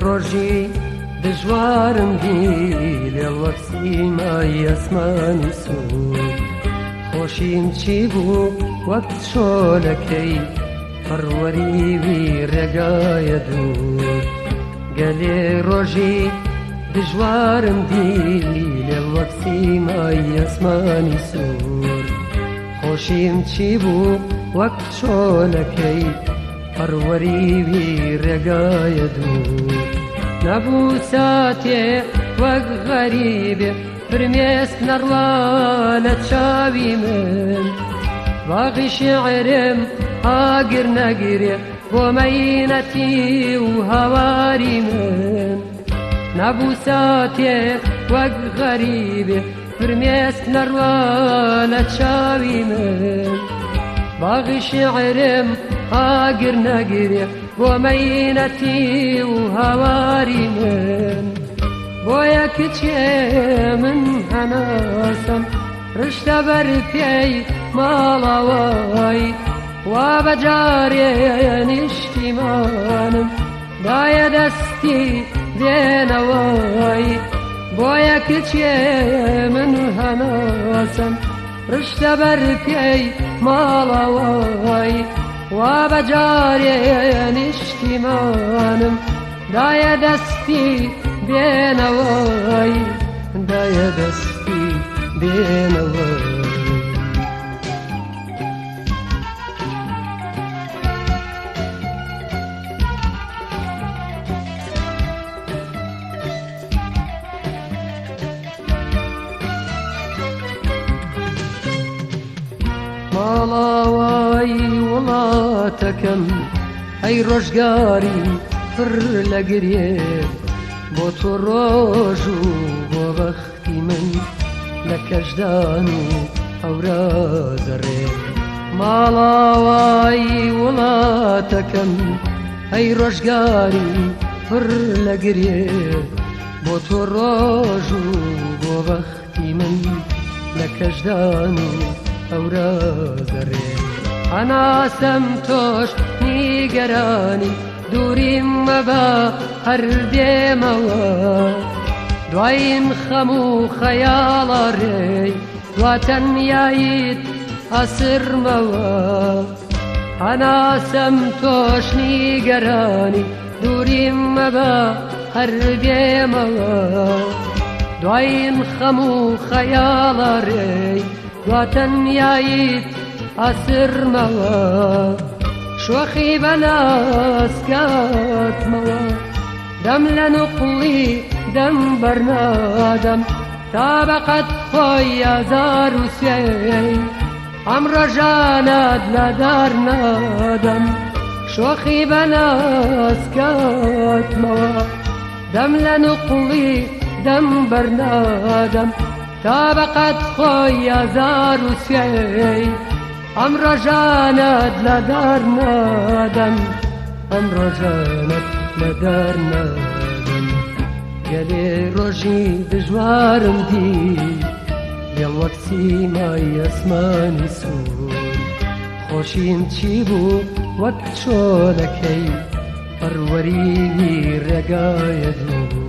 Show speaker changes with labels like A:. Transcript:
A: ڕۆژی دژوارم دی لێڵ وەک سیمای ئەسمانی سوور خۆشیم چی بوو وەک شۆلەکەی پەروەریوی ڕێگایە دوور گەلێ ڕۆژی دژوارم دی لێڵ وەک سیمای ئەسمانی سوور خۆشیم چی بوو وەک شۆلەکەی پەروەریوی ڕێگایە دوور نەبوو ساتێ وەک غەریبێ فرمێسک نەڕوا لە چاوی من باغی شێعرم ئاگر نەگرێ بۆ مەینەتی و هەواری من نەبوو ساتێ وەک غەریبێ فرمێسک نەڕوا لە چاوی من باغی شێعرم ئاگر نەگرێ بۆ مەینەتی و هەواری من بۆیە کچێ من هەناسم ڕشتە بەر پێی ماڵەوەی وا بەجارێ نیشتیمانم دایە دەستی دێنەوەی بۆیە کچێ من هەناسم ڕشتە بەر پێی ماڵەوەی وا بەجارێ نیشتیمانم دایە دەستی بێنەوەی دایە دەستی بێنەوەی ماڵاوای وڵاتەکەم ئەی ڕۆژگاری پڕ لە گرێ بۆ تۆ ڕۆژ و بۆ بەختی من لە کەشدان و ئەورازەڕێ ماڵاوای وڵاتەکەم ئەی ڕۆژگاری پڕ لە گرێ بۆ تۆ ڕۆژ و بۆ بەختی من لە کەشدان و ئەورازەڕێ هەناسەم تۆش نیگەرانی دووریم مەبە هەر دێمەوە دوایین خەم و خەیاڵە ڕێی وا تەنیاییت ئەسرمەوە هەناسەم تۆش نیگەرانی دووریم مەبە هەر دێمەوە دوایین خەم و خەیاڵە ڕێی وا تەنیاییت ئەسرمەوە شۆخی بەناسکاتمەوە دەم لە نوقڵی دەم بەرنادەم تا بەقەت خۆی ئازار و سوێی ئەم ڕۆژانەت لەدار نادەم شۆخی بەناسکاتمەوە دەم لە نوقڵی دەم بەرنادەم تا بەقەت خۆی ئازار و سوێی ئەم ڕۆژانەت لەدار نادەم ئەم ڕۆژانەت لەدار نادەم گەلێ ڕۆژی دژوارم دی لێڵ وەک سیمای ئەسمانی سوور خۆشیم چی بوو وەک چۆلەکەی پەروەریوی ڕێگایە دوور